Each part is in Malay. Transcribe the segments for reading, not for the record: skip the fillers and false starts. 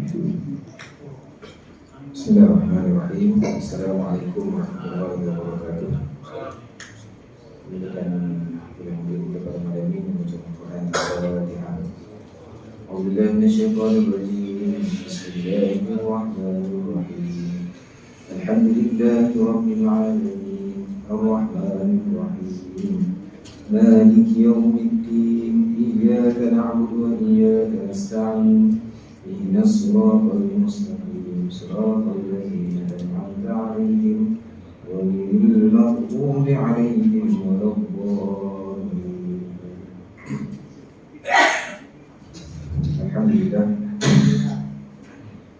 Bismillahirrahmanirrahim. Assalamualaikum warahmatullahi wabarakatuh. Kemudian kita pada malam ini mengucapkan Quran Al-Fatihah. A'udzubillahi minasyaitonir rajim. Bismillahirrahmanirrahim. Alhamdulillahi rabbil alamin. Ar-Rahmanir Rahim. Maliki yaumiddin. Iyyaka na'budu wa iyyaka nasta'in. Ihdinas siratal mustaqim. Siratal ladzina an'amta 'alaihim ghairil maghdubi 'alaihim waladdallin. Alhamdulillah.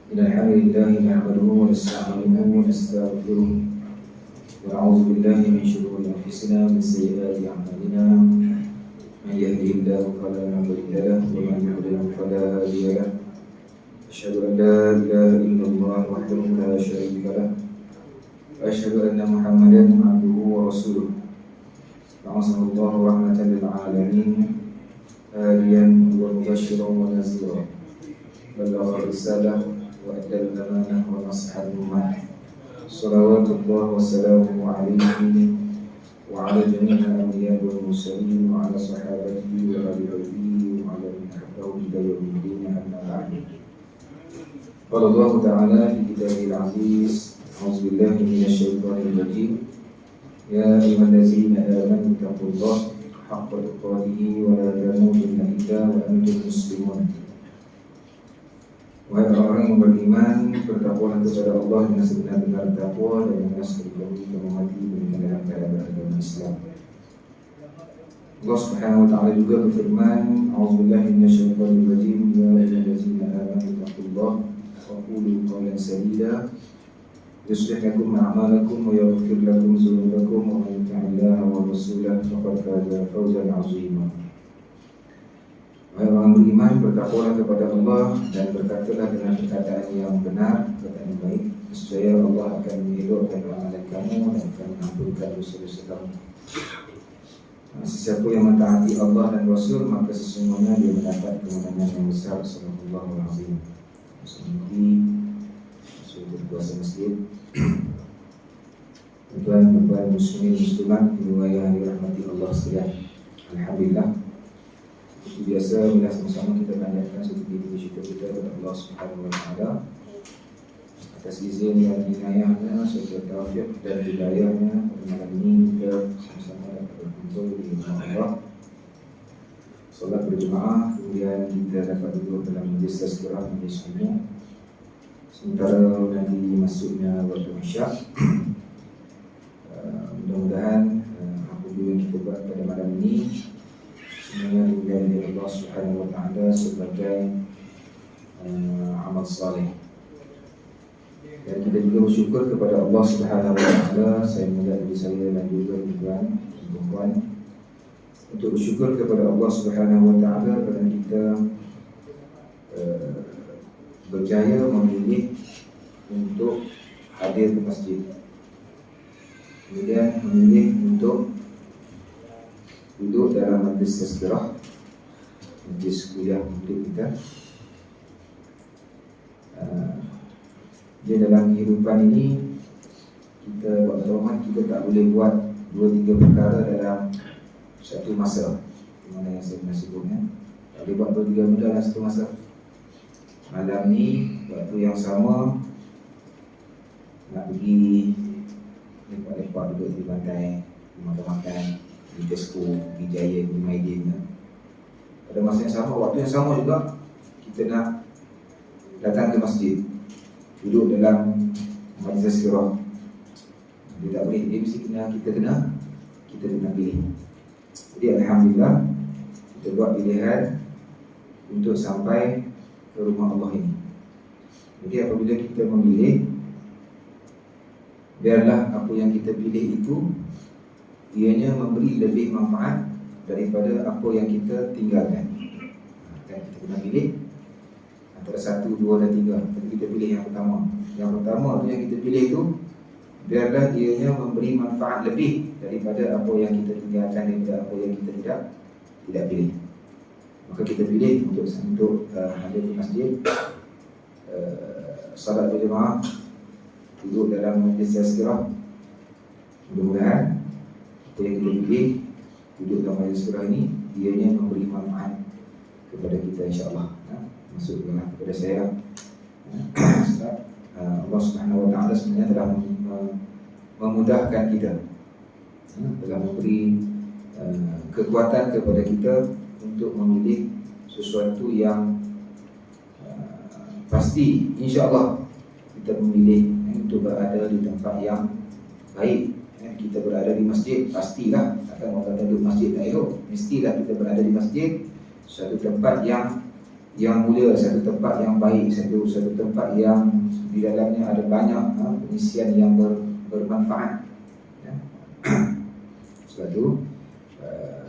Innal hamdalillah nahmaduhu wa nasta'inuhu wa nastaghfiruh wa na'udzu billahi min shururi anfusina wa min sayyiati a'malina. Man yahdihillahu fala mudilla lahu wa man yudlil fala hadiya lahu. Asyhadu an la ilaha illallah wahdahu la syarika lahu wa asyhadu anna Muhammadan 'abduhu wa rasuluh. Ba'athahu rahmatan lil 'alamin hadiyan wa mubasysyiran wa nadhira. Ballagha risalah wa adda al-amanah wa nasaha al-ummah. Shalawatullah wa salamuhu 'alaihi wa 'ala jami'il anbiya'i wal mursalin wa 'ala sahabatihi wa ahli baitihi wa 'ala man tabi'ahum ila yaumil din, amma ba'du. Qala Allah Ta'ala fi Kitabihil Aziz, a'udzu billahi minasyaitonir rajim. Ya ayyuhallazina amanu taqullaha haqqa tuqatih wa la tamutunna illa wa antum muslimun. Wahai orang yang beriman, bertakwalah kepada Allah dengan sebenar-benar takwa dan janganlah sekali-kali kamu mati dalam keadaan beragama Islam. Allah Subhanahu wa Ta'ala juga berfirman, a'udzu billahi minasyaitonir rajim. Ya ayyuhallazina amanu taqullaha وقولوا قولا سديدا يصلح لكم أعمالكم ويغفر لكم ذنوبكم ومن يطع الله ورسوله فقد فاز فوزا عظيما. Wahai orang beriman, bertakwalah kepada Allah dan berkatalah dengan perkataan yang benar, perkataan yang baik. Nescaya Allah akan menelurkan amalan kamu dan akan mengampunkan dosa-dosa kamu. Sesiapa yang mentaati Allah dan Rasul, maka sesungguhnya dia mendapat kemenangan yang besar. Sallallahu alaihi wasallam. Sudah berpuasa masjid. Tuan-tuan muslimin muslimat yang dirahmati Allah sekalian. Alhamdulillah. Seperti biasa, bila sama-sama kita panjatkan satu puji syukur kita kepada Allah Subhanahu wa Ta'ala atas izin dan inayahnya serta taufik dan hidayahnya. Pada malam ini kita sama-sama dapat berkumpul di rumah Allah, solat berjemaah, kemudian kita dapat duduk dalam majlis tazkirah, majlis ilmu. Sementara nanti masuknya waktu isyak. Mudah-mudahan apa yang kita buat pada malam ini semuanya dimuliakan oleh Allah Subhanahu wa Ta'ala sebagai amal saleh. Dan kita juga bersyukur kepada Allah Subhanahu wa Ta'ala, saya mengajak diri saya dan juga tuan-tuan untuk bersyukur kepada Allah Subhanahu wa Ta'ala kerana kita berjaya memilih untuk hadir ke masjid, kemudian memilih untuk duduk dalam majlis tazkirah, majlis kuliah untuk kita. Dia dalam kehidupan ini kita buat pertolongan, kita tak boleh buat 2-3 perkara dalam satu masa. Mana yang saya pernah sebutnya, tak boleh buat 2-3 benda dalam satu masa. Malam ni waktu yang sama nak pergi lepak-lepak duduk di pantai, makan-makan di Tesco, di Giant, di Maidin. Pada masa yang sama, waktu yang sama juga kita nak datang ke masjid, duduk dalam majlis tazkirah. Dia tak boleh, dia mesti kita kena pilih. Jadi alhamdulillah kita buat pilihan untuk sampai ke rumah Allah ini. Jadi apabila kita memilih, biarlah apa yang kita pilih itu ianya memberi lebih manfaat daripada apa yang kita tinggalkan. Kita kena pilih antara 1, 2 dan 3. Tapi kita pilih yang pertama. Yang pertama tu yang kita pilih itu biarlah ianya memberi manfaat lebih daripada apa yang kita tinggalkan, daripada apa yang kita tidak pilih. Maka kita pilih untuk hadir ke masjid salat berjemaah, duduk dalam majlis tazkirah. Mudah-mudahan apa yang kita pilih duduk dalam majlis tazkirah ini, ianya memberi manfaat kepada kita, insya-Allah. Maksudnya kepada saya, Allah Subhanahu Wa Taala sebenarnya telah memudahkan kita, telah memberi kekuatan kepada kita untuk memilih sesuatu yang pasti, insya-Allah kita memilih untuk berada di tempat yang baik. Kita berada di masjid, pastilah takkan orang duduk masjid tak elok. Mestilah kita berada di masjid, suatu tempat yang mulia, satu tempat yang baik, satu tempat yang di dalamnya ada banyak pengisian yang bermanfaat. Sebab itu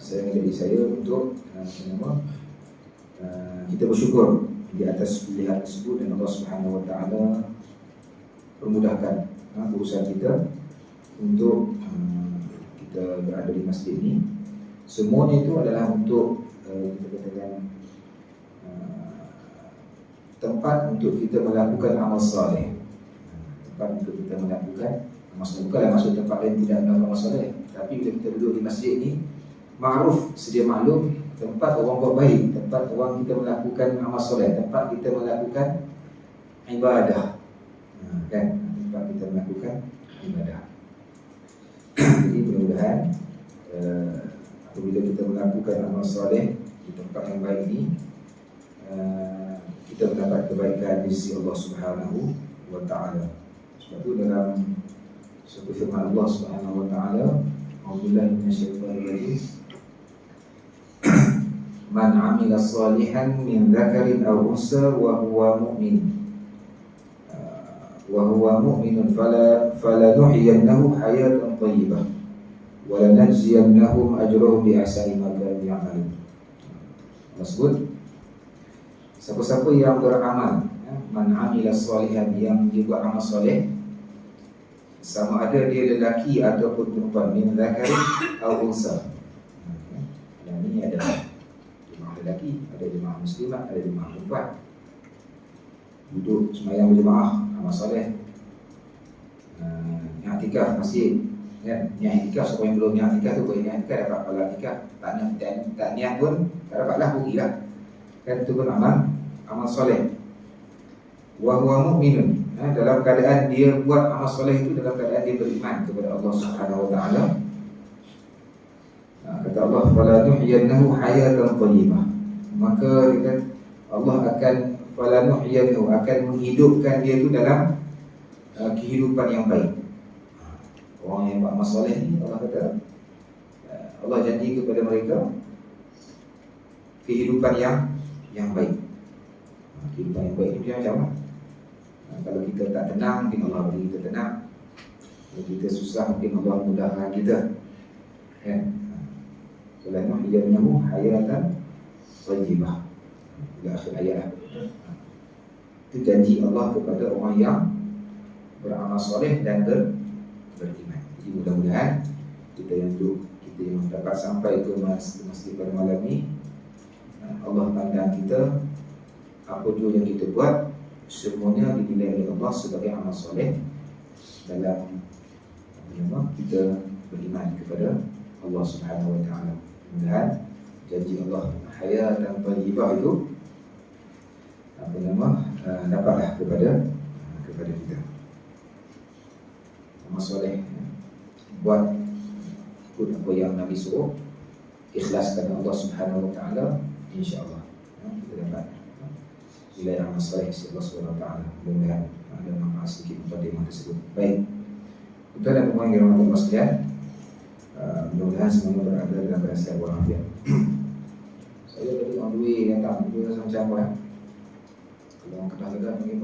saya menjadi saya untuk kita bersyukur di atas pilihan tersebut, dan Allah Subhanahu Wa Taala permudahkan urusan kita untuk kita berada di masjid ini. Semuanya itu adalah untuk kita katakan tempat untuk kita melakukan amal saleh, tempat untuk kita melakukan amal saleh. Bukanlah maksud tempat lain tidak melakukan amal saleh, tapi bila kita duduk di masjid ini, ma'ruf, sedia maklum, tempat orang buat baik, tempat orang kita melakukan amal saleh, tempat kita melakukan ibadah, kan? Tempat kita melakukan ibadah. Jadi mudah-mudahan apabila kita melakukan amal saleh di tempat yang baik ini, kita mendapat kebaikan di sisi Allah Subhanahu Wa Taala. Sebab itu dalam satu firman Allah Subhanahu Wa Taala, A'udzubillahi minasyaitonir rajim, Man 'amila shalihan min dzakarin aw unsa wa huwa mu'minun falanuhyiyannahu hayatan thayyibah wa lanajziyannahum ajrahum bi ahsani ma kanu ya'malun. Maksud, siapa-siapa yang beramal, man 'amila shalihan, yang dia buat amal soleh, sama ada dia lelaki ataupun perempuan, min dzakarin aw unsa. Yang ini ada jemaah lelaki, ada jemaah muslimat, ada jemaah perempuan. Duduk sembahyang berjemaah, amal soleh. I'tikaf masjid, kan? Yang i'tikaf, siapa yang belum i'tikaf tu boleh i'tikaf, dapat pahala i'tikaf. Tak niat pun tak dapatlah, rugilah. Kan itu pun amal soleh. Wa huwa mu'minun, dalam keadaan dia buat amal soleh itu dalam keadaan dia beriman kepada Allah Subhanahu Wa Taala. Kata Allah, fala nuhyiyannahu hayatan thayyibah. Maka Allah akan fala nuhyiyannahu, akan menghidupkan dia itu dalam kehidupan yang baik. Orang yang buat amal soleh ni, Allah kata, Allah janji kepada mereka kehidupan yang baik. Kehidupan yang baik itu macam mana? Kalau kita tak tenang, mungkin Allah beri kita tenang. Kalau kita susah, mungkin Allah mudahkan kita, kan? Falanuhyiyannahu hayatan thayyibah, ila akhir ayat. Itu janji Allah kepada orang yang beramal soleh dan beriman. Jadi mudah-mudahan kita yang dapat sampai ke masjid pada malam ni, Allah pandang kita, apa jua yang kita buat, semuanya dinilai oleh Allah sebagai amal soleh dalam kita beriman kepada Allah Subhanahu Wa Taala. Mudah-mudahan janji Allah hayatan thayyibah itu dapatlah kepada kita. Amal soleh, buat ikut apa yang Nabi suruh, ikhlaskan Allah Subhanahu Wa Taala, insya-Allah kita dapat nilai amal soleh Allah Subhanahu Wa Taala. Mudah-mudahan ada manfaat sedikit pada yang tersebut. Baik, tuan dan puan yang dirahmati Allah sekalian, mudah-mudahan semuanya berada dalam keadaan sehat walafiat. Saya tadi orang duit datang, dia rasa macam apa, kan? Kalau orang kedah-kedah mungkin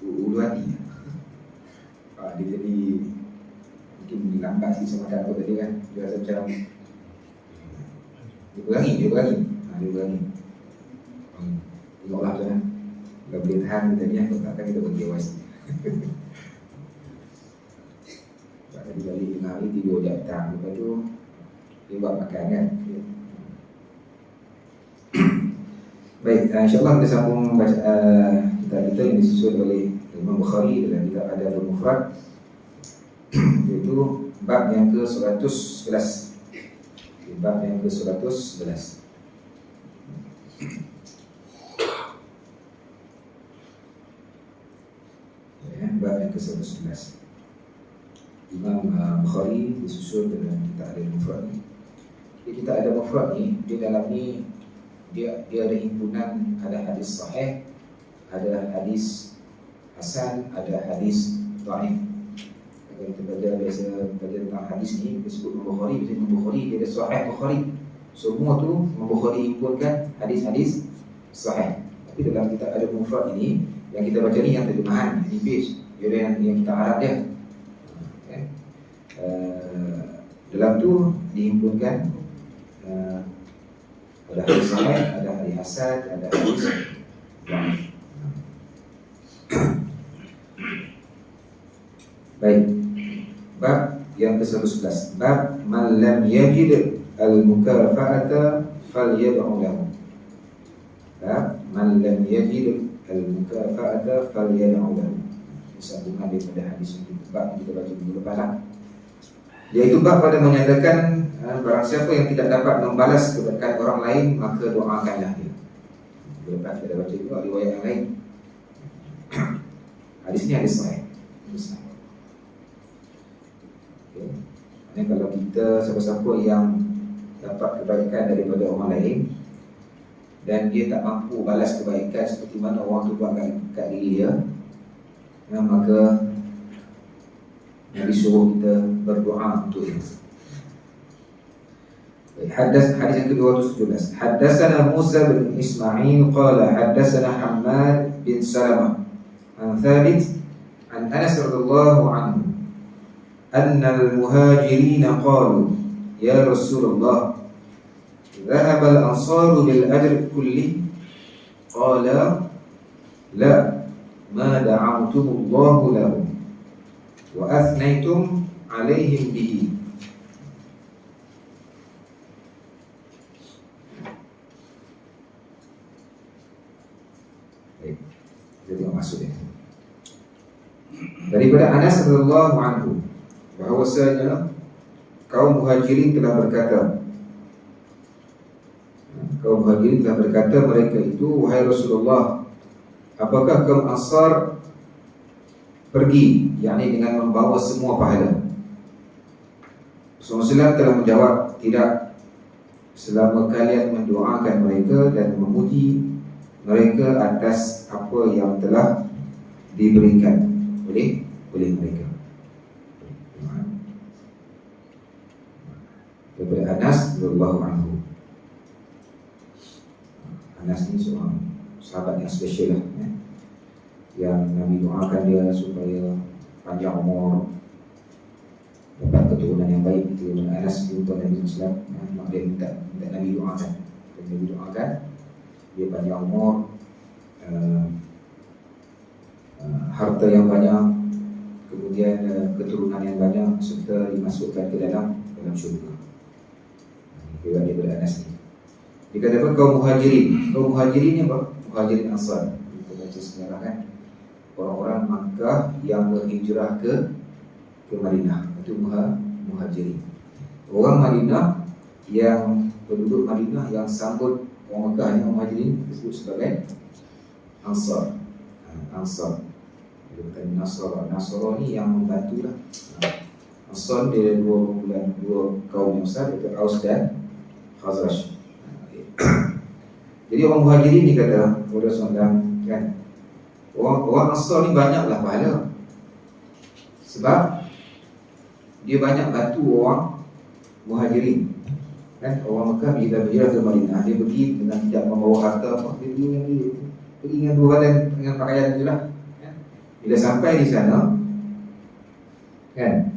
ulu hati. Dia jadi mungkin lambat sikit sama kata tadi, kan? Dia rasa macam dia berangi. Tengoklah macam mana. Kalau boleh tahan kita ni, takkan kita bagi awas. Tadi balik tengah hari, tidur jam petang. Lepas tu dia buat makan, kan? Baik, insyaAllah kita sambung kitab kita yang disusun oleh Imam Bukhari dalam kitab Adabul Mufrad, iaitu bab yang ke-111. Bab yang ke-111. Bab yang ke-111. Imam Bukhari disusun dalam kitab Adabul Mufrad ni. Kitab Adabul Mufrad ni, di dalam ni dia ada himpunan, ada hadis sahih, ada hadis hasan, ada hadis dhaif. Kalau kita belajar tentang hadis ni, disebut Imam Bukhari, Imam Bukhari dia ada sahih Bukhari. Semua tu Imam Bukhari himpunkan hadis-hadis sahih. Tapi dalam kitab Adabul Mufrad ini, yang kita baca ni yang terjemahan, ini page, yang kita harap dia. Dalam tu dihimpunkan ada hadis sahih, ada hadis hasan, ada hadis dhaif. Baik. Bab yang ke-111. Bab man lam yajid al-mukafa'ata falyad'u lahu. Bab man lam yajid al-mukafa'ata falyad'u lahu. Disambungkan daripada hadis yang kita baca minggu lepas lah. Iaitu bab pada menyatakan barang siapa yang tidak dapat membalas kebaikan orang lain, maka doakanlah dia. Lepas kita baca juga riwayat yang lain. Hadis ni hadis sahih. Okay. Maksudnya kalau kita siapa-siapa yang dapat kebaikan daripada orang lain dan dia tak mampu balas kebaikan seperti mana orang tu buat kat diri dia, maka Nabi suruh kita berdoa untuk dia. Hadis yang ke-217. Haddatsana Musa bin Ismail qala haddatsana Hammad bin Salamah an Thabit an Anas radhiyallahu anhu anna al-muhajirin qalu ya Rasulullah dhahaba al-ansaru bil ajr kulli qala la ma da'awtumullahu lahum wa athnaytum alaihim bihi. Baik, kita tengok maksudnya. Daripada Anas radhiyallahu anhu bahwasanya kaum muhajirin telah berkata, mereka itu, wahai Rasulullah, apakah kaum Ansar pergi, yakni dengan membawa semua pahala? Rasulullah telah menjawab, tidak, selama kalian mendoakan mereka dan memuji mereka atas apa yang telah diberikan oleh mereka. Daripada Anas radhiyallahu anhu. Anas ni seorang sahabat yang spesial lah, yang Nabi doakan dia supaya panjang umur, dapat keturunan yang baik. Itu Anas jumpa Nabi SAW, dia minta Nabi doakan. Nabi doakan dia panjang umur, harta yang banyak, kemudian keturunan yang banyak, serta dimasukkan ke dalam syurga. Riwayat daripada Anas ni. Dikatakan kaum muhajirin. Kaum muhajirin ni apa? Muhajirin Ansar. Kita baca sejarah kan, orang-orang Makkah yang berhijrah ke Madinah, itu muhajirin. Orang Madinah yang penduduk Madinah yang sambut orang Makkah yang muhajirin disebut sebagai Ansar. Ansar. Bukan Nasara ni yang membantu lah. Ansar dia dua kaum yang besar, iaitu Aus dan Khazraj. Jadi orang muhajirin ni kata kepada Rasulullah, kan, orang Ansar ni banyaklah pahala, sebab dia banyak bantu orang muhajirin. Kan, orang Mekah bila berhijrah ke Madinah, dia pergi dengan tidak membawa harta apa, dia pergi dengan dua badan, dengan pakaian je lah. Bila sampai di sana, kan,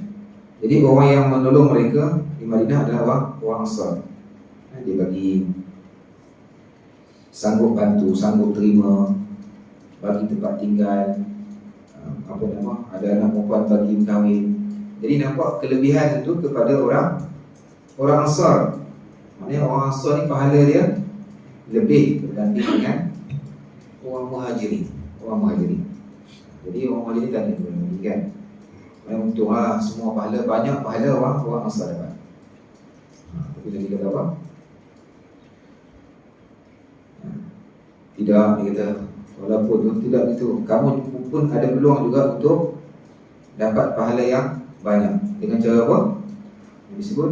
jadi orang yang menolong mereka di Madinah adalah orang Ansar. Dia bagi, sanggup bantu, sanggup terima, bagi tempat tinggal, ada anak perempuan bagi kahwin. Jadi nampak kelebihan itu kepada orang Ansar. Maknanya orang Ansar ni pahala dia lebih berbanding dengan orang muhajirin. Jadi orang Muhajirin tanya kepada Nabi kan, untuk semua pahala, banyak pahala orang Ansar dapat. Tapi Nabi kata apa? Tidak, dia kata, walaupun tidak itu, kamu pun ada peluang juga untuk dapat pahala yang banyak. Dengan cara apa? Yang disebut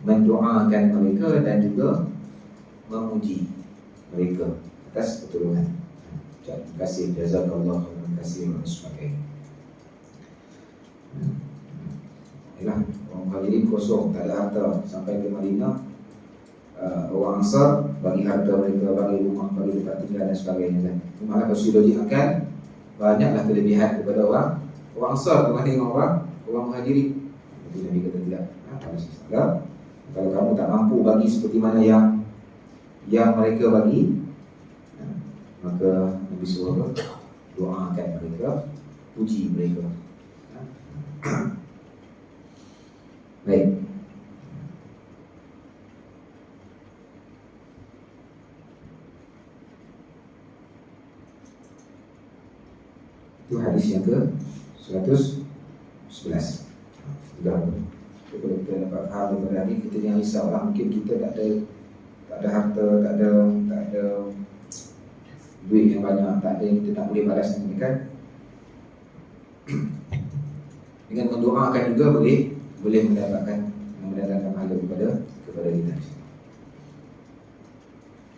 mendoakan mereka dan juga memuji mereka atas pertolongan. Terima kasih, jazakallah, terima kasih dan sebagainya. Yalah, orang Muhajirin kosong, tak ada harta. Sampai ke Madinah, orang Ansar bagi harta mereka, bagi rumah, bagi tempat tinggal dan sebagainya kan. Malah kalau sudah diakan, banyaklah kelebihan kepada orang Ansar berbanding orang Muhajirin. Jadi Nabi kata tidak. Kalau kamu tak mampu bagi seperti mana yang mereka bagi, maka Nabi suruh doakan mereka, puji mereka. Baik. Itu hadis yang ke 111. Sudah. Kalau kita dapat faham daripada ini, kita jangan risaulah. Mungkin kita tak ada harta, tak ada duit yang banyak, tak ada yang kita tak boleh balas ini kan. Dengan mendoakan juga boleh mendatangkan pahala kepada kita.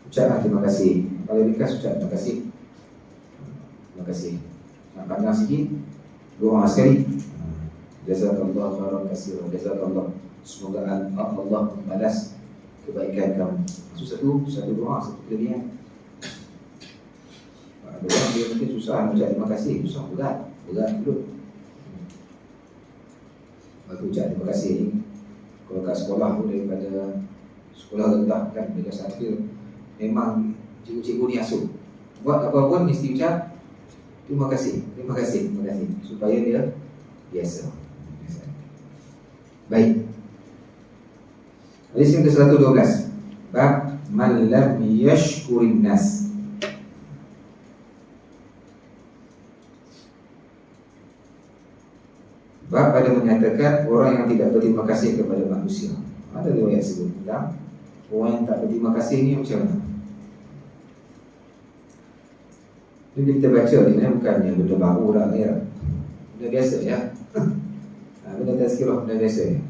Ucaplah terima kasih. Kalau ringkas ucap terima kasih. Terima kasih. Nak panjang sikit, doa sekali. Jazakallah khairan katsiran. Jazakallah. Semoga Allah membalas kebaikan kamu. Satu doa, satu kelebihan. Ada orang dia mungkin susah ucap terima kasih, susah berat dulu. Waktu ucap terima kasih ni, kalau kat sekolah pun daripada sekolah rendah kan, dekat Safir, memang cikgu-cikgu ni asuh. Buat apa pun mesti ucap terima kasih, supaya dia biasa. Baik. Hadis yang ke-112. Bab man lam yashkurin nas. Bab pada menyatakan orang yang tidak berterima kasih kepada manusia. Ada riwayat sebut tentang orang yang tak berterima kasih ni macam mana. Jadi kita baca ni bukannya benda baru dah ya. Benda biasa ya. Benda tazkirah, benda biasa ya.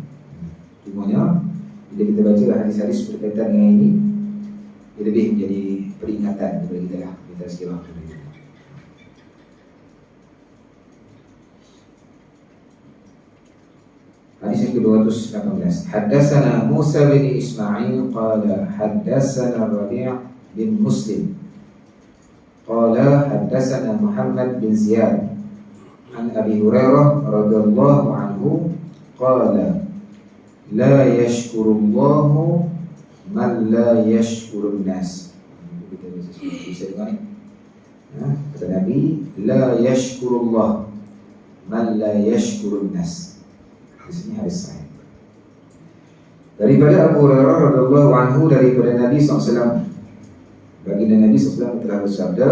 Cumanya bila kita baca hadis-hadis berkaitan dengan ini, dia lebih menjadi peringatan kepada kita lah. Kita tazkirah. Hadis yang ke-218. Haddatsana Musa bin Ismail qala haddatsana Rabi' bin Muslim qala haddatsana Muhammad bin Ziyad an Abi Hurairah radhiyallahu anhu qala la yashkurullahu man la yashkurun nas. Kita bisa dengar ni. Kata Nabi, la yashkurullah man la yashkurun nas. Di sini hadis sahih. Daripada Abu Hurairah radhiyallahu anhu daripada Nabi SAW. Baginda Nabi SAW telah bersabda,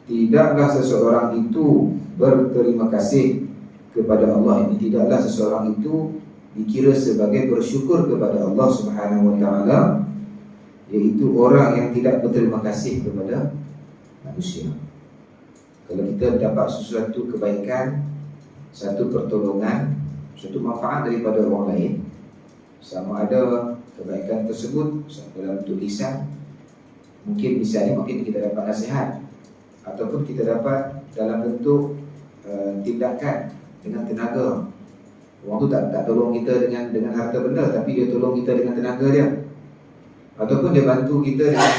tidaklah seseorang itu berterima kasih kepada Allah. Ini tidaklah seseorang itu dikira sebagai bersyukur kepada Allah Subhanahu wa taala, yaitu orang yang tidak berterima kasih kepada manusia. Kalau kita dapat sesuatu kebaikan, satu pertolongan, suatu manfaat daripada orang lain, sama ada kebaikan tersebut dalam bentuk lisan, mungkin misalnya kita dapat nasihat, ataupun kita dapat dalam bentuk tindakan dengan tenaga. Orang tu tak tolong kita dengan harta benda, tapi dia tolong kita dengan tenaga dia, ataupun dia bantu kita dengan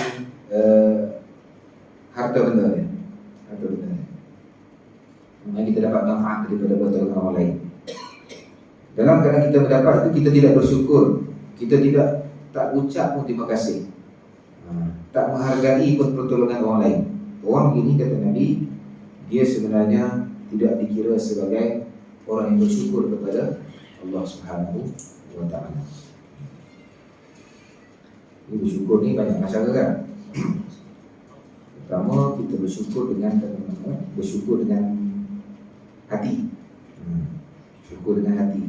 harta benda dia. Maka kita dapat manfaat daripada pertolongan orang lain. Dalam keadaan kita mendapat itu, kita tidak bersyukur, kita tak ucap pun terima kasih, tak menghargai pun pertolongan orang lain. Orang ini, kata Nabi, dia sebenarnya tidak dikira sebagai orang yang bersyukur kepada Allah Subhanahu wa taala. Ini bersyukur ni banyak masalah kan. Pertama, kita bersyukur dengan hati. Syukur dengan hati.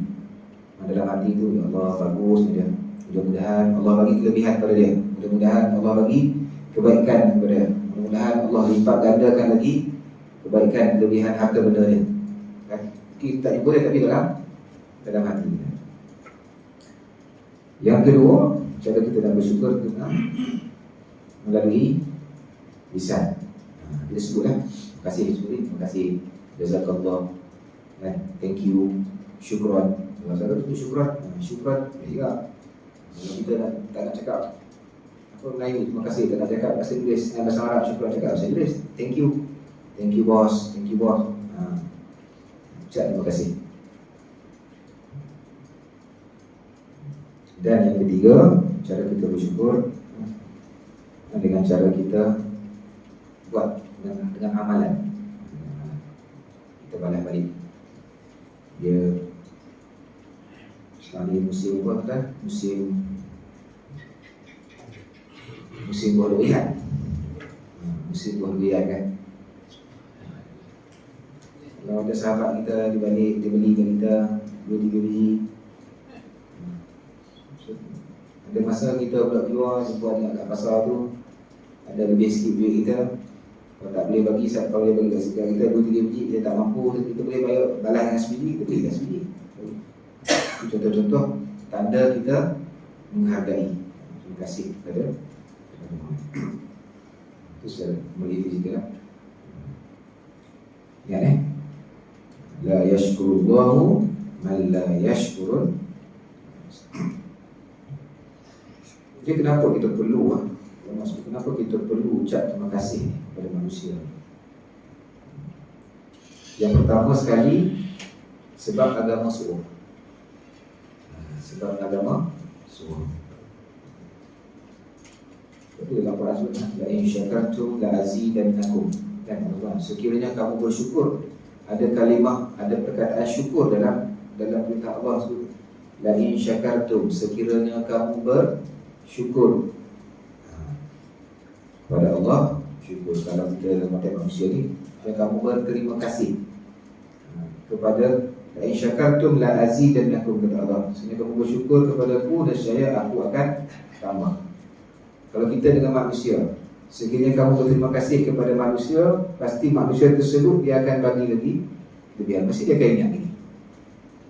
Dalam hati itu, ya Allah bagus dia. Mudah-mudahan Allah bagi kelebihan pada dia. Mudah-mudahan Allah bagi kebaikan kepada dia. Mudah-mudahan Allah lipat gandakan lagi kebaikan, kelebihan harta benda dia. Kan? Kita tak boleh, tapi dalam hati. Yang kedua, cara kita nak bersyukur kita melalui lisan. Kita sebutlah, terima kasih, terima kasih, jazakallah, thank you, syukran. Kalau saya tu syukran, syukran juga. Kalau kita tak nak cakap apa Melayu, terima kasih, tak nak cakap bahasa Inggeris, bahasa Arab, syukran cakap bahasa Inggeris, thank you boss, thank you boss. Ucap terima kasih. Dan yang ketiga, cara kita bersyukur dengan cara kita buat dengan amalan. Kita balas balik. Dia sekali musim apa kan? Musim buah durian. Musim buah durian kan. Kalau ada sahabat kita dia beli ke kita 2-3 biji. Ada masa kita pula keluar jumpa dengan kat pasar tu, ada lebih sikit duit kita. Kalau tak boleh bagi, kalau dia bagi kat sekitar kita 2-3 biji, dia tak mampu, kita boleh bayar balas dengan sebiji, kita beli kat sebiji. Itu contoh-contoh tanda kita menghargai. Terima kasih kepada itu secara melihat kita lah. Ya ni, la yashkurullahu man la yashkurun. Jadi kenapa kita perlu kenapa kita perlu ucap terima kasih kepada manusia? Yang pertama sekali, sebab agama suruh. Sebab agama suruh. Itu dalam Quran sebutkan, la in syakartum la azidannakum. Dan Allah, sekiranya kamu bersyukur, ada kalimah, ada perkataan syukur dalam perintah Allah sebut, la in syakartum, sekiranya kamu bersyukur kepada Allah, syukur. Kalau kita dalam konteks manusia ni, dan kamu berterima kasih kepada la in syakartum la azidannakum, kata Allah. Sebenarnya kamu bersyukur kepadaku dan saya aku akan tambah. Kalau kita dengan manusia, sekiranya kamu berterima kasih kepada manusia, pasti manusia tersebut dia akan bagi lagi kelebihan. Mesti dia akan ingat ini.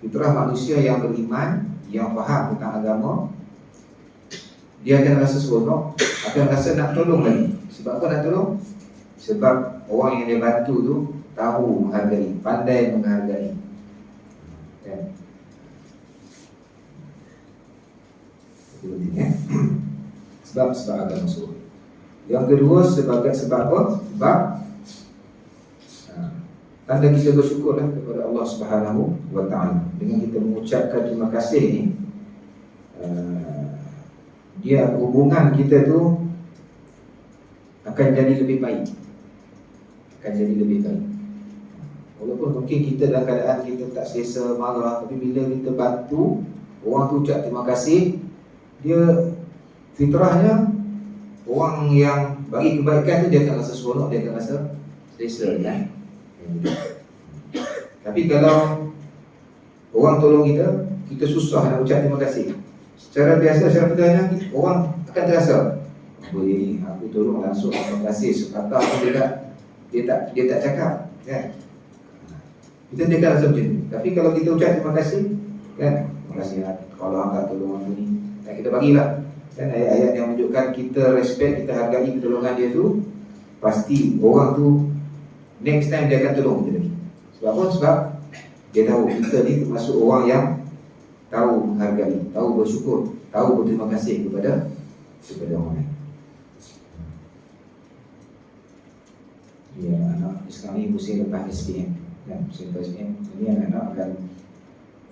Itulah manusia yang beriman, yang faham tentang agama, dia akan rasa seronok, akan rasa nak tolong lagi. Sebab apa nak tolong? Sebab orang yang dia bantu tu tahu menghargai, pandai menghargai. Kan? Itu penting Sebab agama suruh. Yang kedua, sebab apa? Sebab tanda kita bersyukurlah kepada Allah Subhanahu wa Ta'ala. Dengan kita mengucapkan terima kasih ni, dia hubungan kita tu akan jadi lebih baik. Walaupun mungkin kita dalam keadaan kita tak selesa, marah, tapi bila kita bantu orang tu ucap terima kasih, dia fitrahnya orang yang bagi kebaikan tu dia akan rasa seronok, dia akan rasa selesa kan? Tapi kalau orang tolong kita, kita susah nak ucap terima kasih. Secara biasa, secara fitrahnya orang akan terasa, boleh aku tolong langsung terima kasih, sekata pun dia tak cakap kan? Kita dia akan rasa macam ni. Tapi kalau kita ucap terima kasih kan, terima kasih kalau angkat tolong aku ni, dan kita bagilah kan, ayat-ayat yang menunjukkan kita respect, kita hargai pertolongan dia tu, pasti orang tu next time dia akan tolong kita lagi. Sebab apa? Sebab dia tahu kita ni termasuk orang yang tahu menghargai, tahu bersyukur, tahu berterima kasih kepada orang lain. Ya, anak sekarang ni musim lepas SPM kan, musim lepas SPM ni anak-anak akan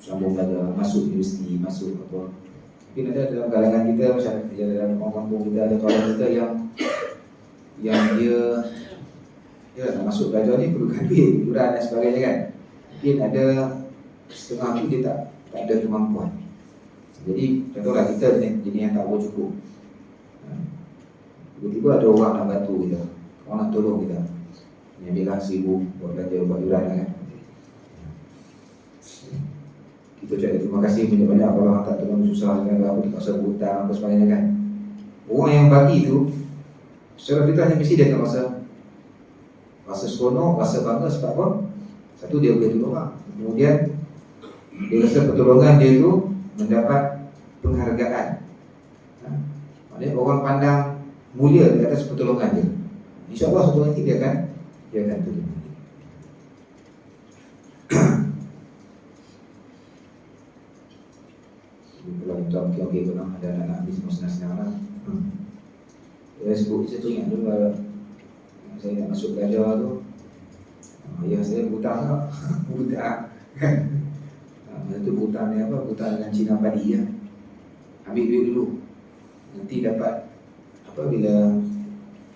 sambung belajar, masuk universiti, masuk apa. Mungkin ada dalam kalangan kita, masyarakat dalam orang kampung kita, ada kawan kita yang dia nak masuk belajar ni perlukan duit, yuran dan sebagainya kan. Mungkin ada setengah tu dia tak ada kemampuan. Jadi contohlah kita jenis yang tak bercukup, tiba-tiba ada orang nak bantu kita, orang nak tolong kita, yang bilang 1,000 buat belanja, buat yuran kan. Kita cakap terima kasih banyak-banyak kalau orang tak tolong susah dengan apa, terpaksa berhutang apa sebagainya kan. Orang yang bagi tu secara fitrahnya mesti dia akan rasa seronok, rasa bangga. Sebab apa? Satu, dia boleh tolong orang. Kemudian dia rasa pertolongan dia tu mendapat penghargaan. Maksudnya orang pandang mulia di atas pertolongan dia. InsyaAllah satu nanti dia akan tolong. Kalau kita okey kalau ada anak-anak ni semua senang-senang lah. Saya teringat dulu saya nak masuk belajar tu, ayah saya berhutang tak? Berhutang kan? Masa tu berhutang ni apa? Berhutang dengan Cina padi ya. Ambil duit dulu, nanti dapat apa bila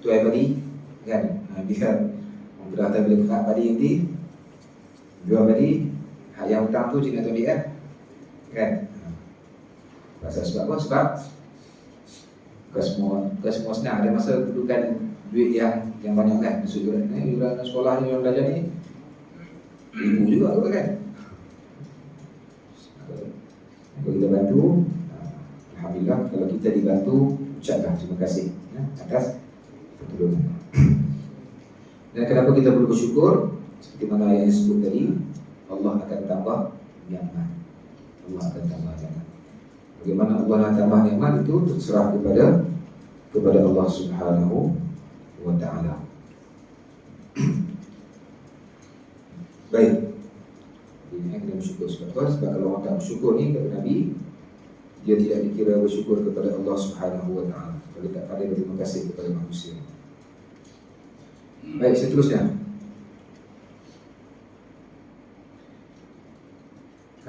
tuai padi kan? Bila berdatang bila kerak padi nanti jual padi, hak yang hutang tu Cina tu ambil kan? Pasal sebab apa? Sebab ke semua senang. Ada masa perlukan duit yang banyak kan. Maksud yuran sekolah ni, yuran belajar ni ribu juga kan. Kalau kita bantu, alhamdulillah. Kalau kita dibantu, ucaplah terima kasih atas pertolongan. Dan kenapa kita perlu bersyukur? Seperti mana yang disebut tadi, Allah akan tambah nikmat. Allah akan tambah nikmat. Bagaimana Allah nak tambah nikmat itu terserah kepada Allah Subhanahu wa ta'ala. Baik. Ini kena bersyukur sebab apa? Sebab kalau orang tak bersyukur ni, kata Nabi, dia tidak dikira bersyukur kepada Allah Subhanahu wa ta'ala. Kalau tak pandai berterima kasih kepada manusia. Baik, seterusnya.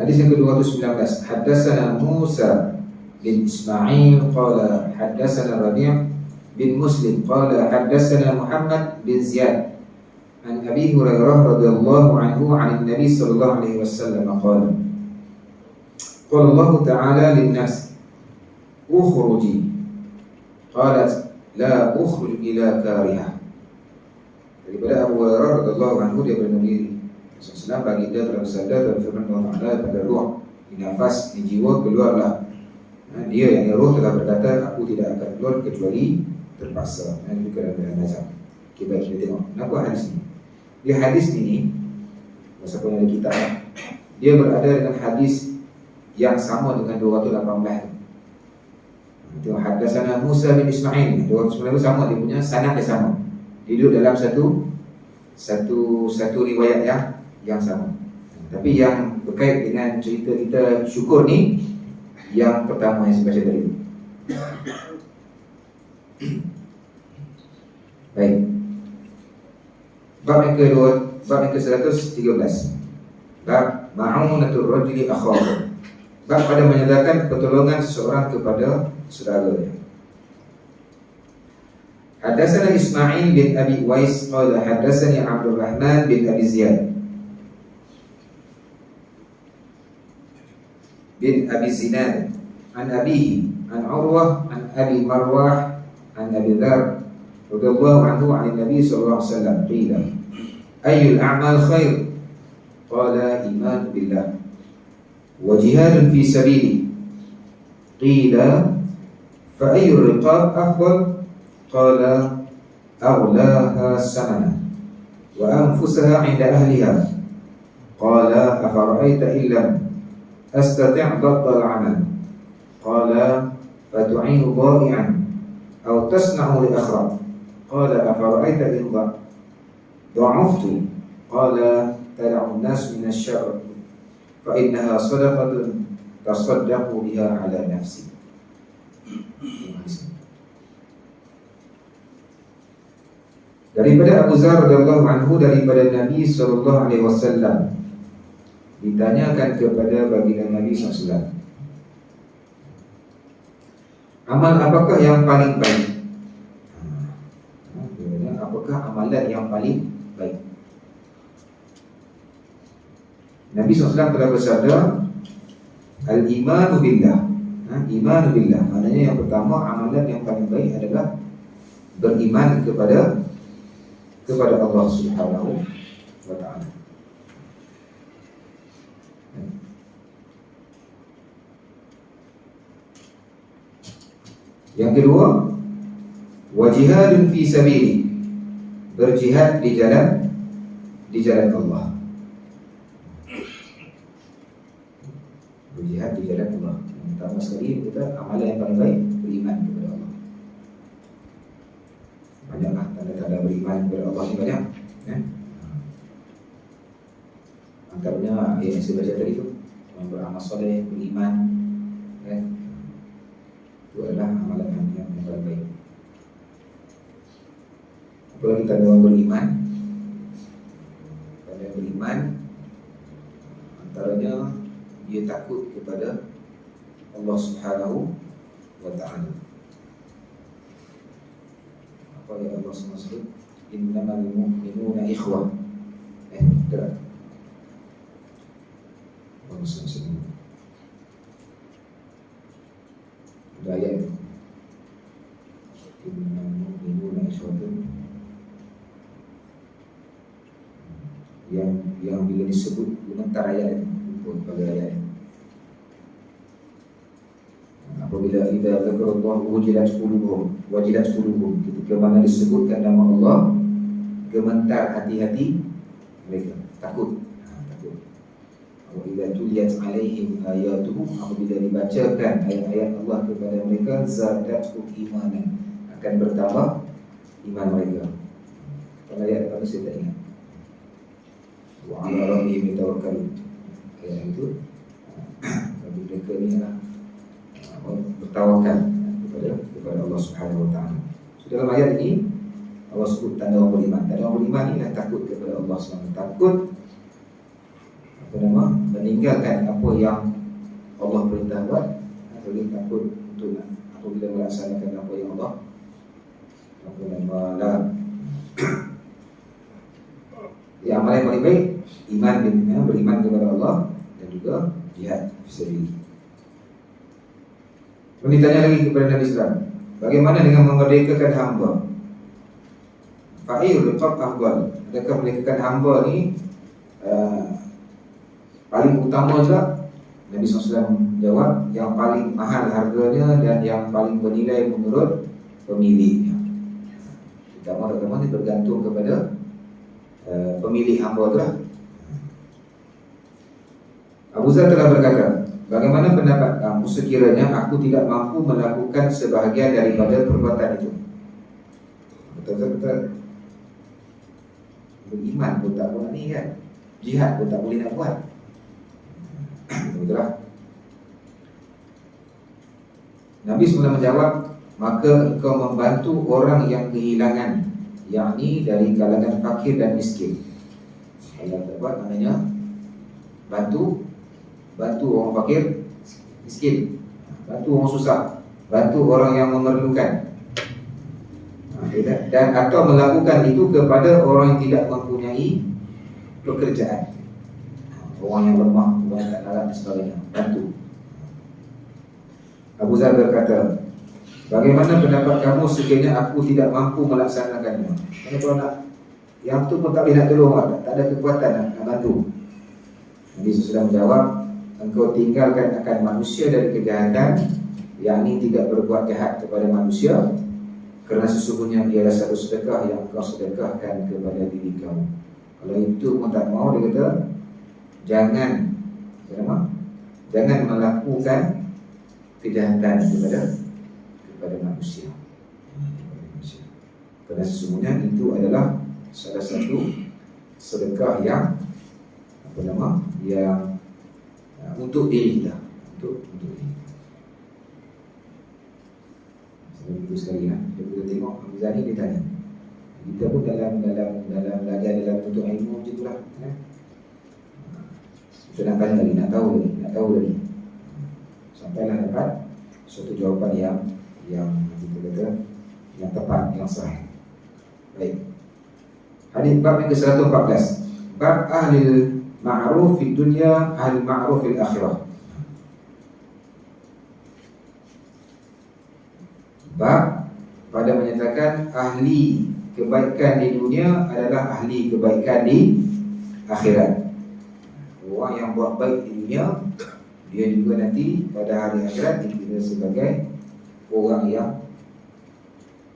Hadis yang ke-219. Haddatsana Musa bin Ismail qala haddatsana Rabi' bin Muslim qala haddatsana Muhammad bin Ziyad an Abi Hurairah radhiyallahu anhu 'an Nabi sallallahu alaihi wasallam qala qala Allah ta'ala lin-nas ukhruji qalat la ukhruj ila karihah. Daripada Abu Hurairah radhiyallahu anhu dia bernabi Rasulullah baginda telah bersabda dalam firman Allah Ta'ala pada ruh, di nafas, di jiwa, keluarlah. Dia yang roh telah berkata, aku tidak akan keluar kecuali terpaksa. Itu dalam nazam. Okay, baik, kita tengok kenapa hadis ni. Dia hadis ini, siapa yang ada kitab, dia berada dengan hadis yang sama dengan 218. Tengok haddatsana Musa bin Ismail, 219 sama, dia punya sanad dia sama. Dia duduk dalam satu riwayat yang sama. Tapi yang berkait dengan cerita kita syukur ni, yang pertama yang saya baca tadi. Baik. Bab yang ke-113. Bab ma'unatul rajuli akhahu. Bab pada menyatakan pertolongan seseorang kepada saudaranya. Haddatsana Ismail bin Abi Uwais qala haddatsani Abdul Rahman bin Abi Ziyad bin Abi Zinad an abihi an Urwah an Abi Marwah an Abi Dzar radhiyallahu anhu 'an Nabi sallallahu alaihi wasallam qila ayyul a'mal khair qala iman billah wa jihadun fi sabili qila fa ayyur riqab afdal qala aghlaha samana wa anfusaha 'inda ahliha qala afara'aita illam astati' battal 'amal qala fatu'inu dha'i'an aw tasna'u li akhraq qala afara'aita in dha'aftu qala tad'u an-nas min asy-syarr fa innaha sadaqatun tasaddaqu biha 'ala nafsi. Daripada Abu Dzar radhiyallahu anhu daripada Nabi sallallahu alaihi wasallam, ditanyakan kepada baginda Nabi sallallahu alaihi wasallam, amal apakah yang paling baik? Apakah amalan yang paling baik? Nabi SAW telah bersabda, al-imanu billah. Imanu billah, maknanya yang pertama, amalan yang paling baik adalah beriman kepada Allah Subhanahu wa ta'ala. Yang kedua, wa jihadun fi sabili, berjihad di jalan Allah. Berjihad di jalan Allah. Yang pertama sekali kita amalan yang paling baik beriman kepada Allah. Banyaklah tanda-tanda beriman kepada Allah ni banyak. Antaranya yang saya baca tadi tu, yang beramal soleh, beriman, itu adalah amalan yang paling baik. Apa lagi tanda orang beriman? Tanda yang beriman antaranya dia takut kepada Allah Subhanahu wa ta'ala. Apa yang Allah sebut? Innamal mu'minuna ikhwah. Betul. Allah sebut. Ada ayat. Innamal mu'minuna ikhwah. Yang bila disebut mentar ayat pun pada ayat. Apabila idza dzakarallahu wajilat qulubuhum, ketika mana disebutkan nama Allah, gemetar hati-hati mereka, takut. Wa idza tuliyat alaihim ayatuhu, apabila dibacakan ayat-ayat Allah kepada mereka, zadatuhum imanan, akan bertambah iman mereka. Kalau ayat apa saya tak ingat. Wa 'ala rabbihim yatawakkalun. Ayat itu bagi mereka ni adalah bertawakal kepada Allah Subhanahu wa ta'ala. So, dalam ayat ini Allah sebut tanda orang beriman. Tanda orang beriman ni adalah takut kepada Allah SWT. Takut meninggalkan apa yang Allah perintah buat, atau dia takut untuk apabila melaksanakan apa yang Allah larang. Ya, amalan yang paling baik beriman kepada Allah dan juga jihad fisabilillah. Ditanya lagi kepada Nabi SAW, bagaimana dengan memerdekakan hamba? Fa'il riqab afdal. Adakah memerdekakan hamba ni paling utama juga? Nabi SAW jawab, yang paling mahal harganya dan yang paling bernilai menurut pemiliknya. Pertama-tama ini bergantung kepada pemilik hamba tu lah. Abu Zar telah berkata, bagaimana pendapat kamu sekiranya aku tidak mampu melakukan sebahagian daripada perbuatan itu? Betul-betul beriman pun tak boleh ni kan, jihad pun tak boleh nak buat. Betul lah. Nabi SAW menjawab, maka engkau membantu orang yang kehilangan, yakni dari kalangan fakir dan miskin. Allah buat maknanya bantu orang fakir, miskin, bantu orang susah, bantu orang yang memerlukan, dan atau melakukan itu kepada orang yang tidak mempunyai pekerjaan, orang yang lemah, orang yang tak larat dan sebagainya, bantu. Abu Zar berkata, bagaimana pendapat kamu sekiranya aku tidak mampu melaksanakannya? Kerana kalau nak yang tu pun tak boleh nak tolong, tak ada kekuatan nak bantu. Nabi SAW menjawab, engkau tinggalkan akan manusia dari kejahatan, yakni tidak berbuat jahat kepada manusia, kerana sesungguhnya ialah satu sedekah yang engkau sedekahkan kepada diri kamu. Kalau itu pun tak mau, dia kata jangan melakukan kejahatan kepada manusia. Kerana sesungguhnya itu adalah salah satu sedekah yang yang untuk diri kita, untuk diri. Itu sekali lah. Kita tengok Abu Zar ni, dia tanya. Kita pun dalam belajar dalam tuntut ilmu macam itulah. Kita nak tanya lagi, nak tahu lagi. Sampailah dapat suatu jawapan yang kita kata yang tepat, yang sahih. Baik. Hadis bab yang ke-114. Bab ahli ma'ruf di dunia, ahli ma'ruf di akhirah. Bab pada menyatakan ahli kebaikan di dunia adalah ahli kebaikan di akhirat. Orang yang buat baik di dunia, dia juga nanti pada hari akhirat dikira sebagai orang yang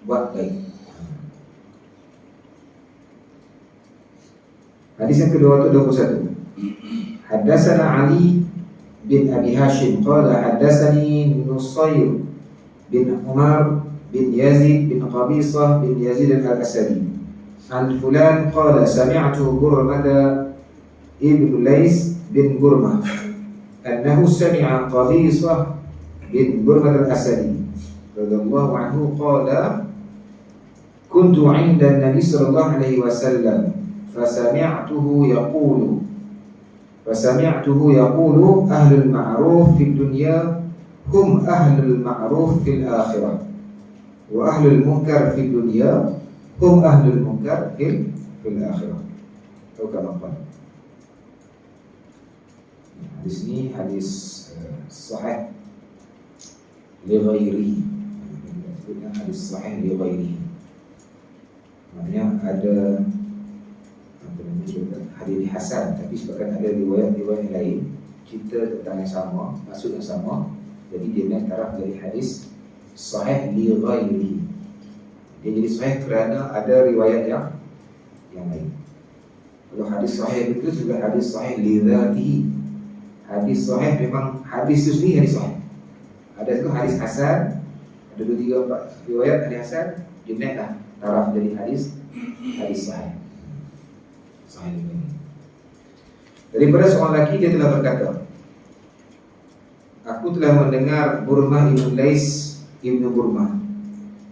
buat baik. Hadis yang ke-221. Haddatsana Ali bin Abi Hashim qala haddatsani Nusayr bin Umar bin Yazid bin Qabisah bin Yazid al-Asadi an fulan qala sami'tu Burmah ibn Lais bin Burmah annahu sami'a Qabisah bin Burmah al-Asadi radhiyallahu anhu qala kuntu 'inda an-nabi sallallahu alaihi wasallam فسمعته يقول أهل المعروف في الدنيا هم أهل المعروف في الآخرة وأهل المنكر في الدنيا هم أهل المنكر في الآخرة أو كما قال. Hadis ini hadis sahih li ghairihi. Hadis sahih li ghairihi. Maknanya ada hadis hasan, tapi sebabkan ada riwayat-riwayat lain cerita tentang yang sama, maksud yang sama, jadi dia naik taraf dari hadis sahih li ghairihi. Dia jadi sahih kerana ada riwayat yang lain. Kalau hadis sahih itu juga hadis sahih li dzatihi. Hadis sahih memang hadis itu sendiri hadis sahih. Ada itu hadis hasan, ada 2, 3, 4 riwayat hadis hasan, dia naiklah taraf jadi hadis sahih. Daripada seorang lelaki dia telah berkata, aku telah mendengar Burmah ibn Lais ibn Burmah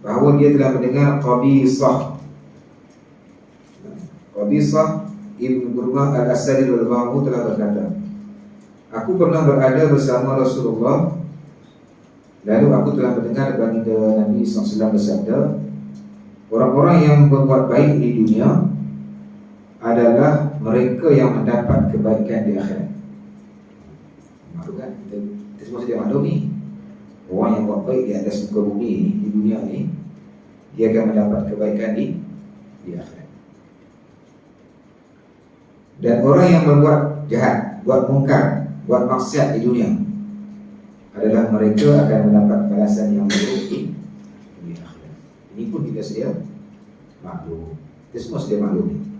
bahawa dia telah mendengar Qabisah ibn Burmah al-Asadi radhiyallahu anhu telah berkata, aku pernah berada bersama Rasulullah, lalu aku telah mendengar baginda Nabi SAW bersabda, orang-orang yang berbuat baik di dunia adalah mereka yang mendapat kebaikan di akhirat. Maklum kan? Kita semua sedia maklum ni. Orang yang buat baik di atas muka bumi ni, di dunia ni, dia akan mendapat kebaikan di akhirat. Dan orang yang berbuat jahat, buat mungkar, buat maksiat di dunia adalah mereka akan mendapat balasan yang buruk di akhirat. Ini pun kita sedia maklum. Kita semua sedia maklum ni.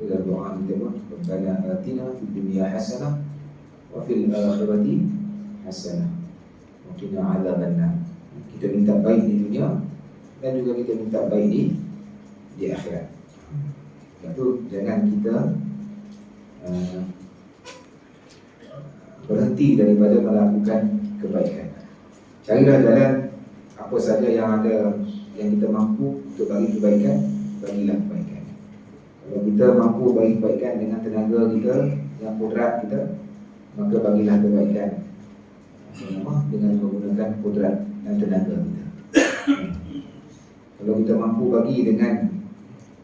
Dalam doa kita pun Rabbana atina fid dunya hasanah wa fil akhirati hasanah wa qina adzabannar. Kita minta baik di dunia dan juga kita minta baik di akhirat. Itu jangan kita berhenti daripada melakukan kebaikan. Carilah jalan apa saja yang ada yang kita mampu untuk bagi kebaikan, bagilah kebaikan. Kalau kita mampu bagi kebaikan dengan tenaga kita, yang kudrat kita, maka bagilah kebaikan dengan menggunakan kudrat dan tenaga kita. Kalau kita mampu bagi dengan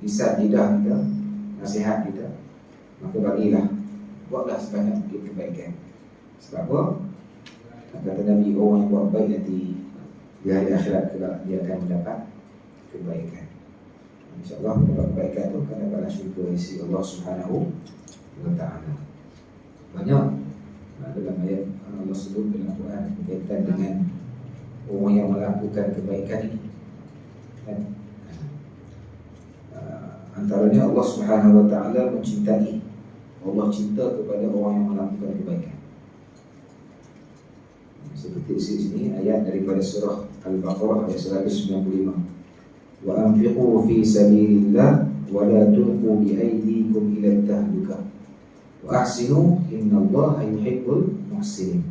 lisan lidah kita, nasihat kita, maka bagilah, buatlah sebanyak mungkin kebaikan. Sebab apa? Kata Nabi, orang yang buat baik nanti di hari akhirat dia akan mendapat kebaikan. InsyaAllah mendapat kebaikan itu akan dapatlah syurga isi Allah Subhanahu wa ta'ala. Banyak dalam ayat Allah sebut dalam Quran berkaitan dengan orang yang melakukan kebaikan ini. Dan antaranya Allah Subhanahu wa ta'ala mencintai, Allah cinta kepada orang yang melakukan kebaikan. Seperti isi sini ayat daripada surah Al-Baqarah ayat 195. Wa anfiqu fi sabilillah wa la tulqu bi aydikum ila tahlukah wa ahsinu innallaha yuhibbul muhsinin.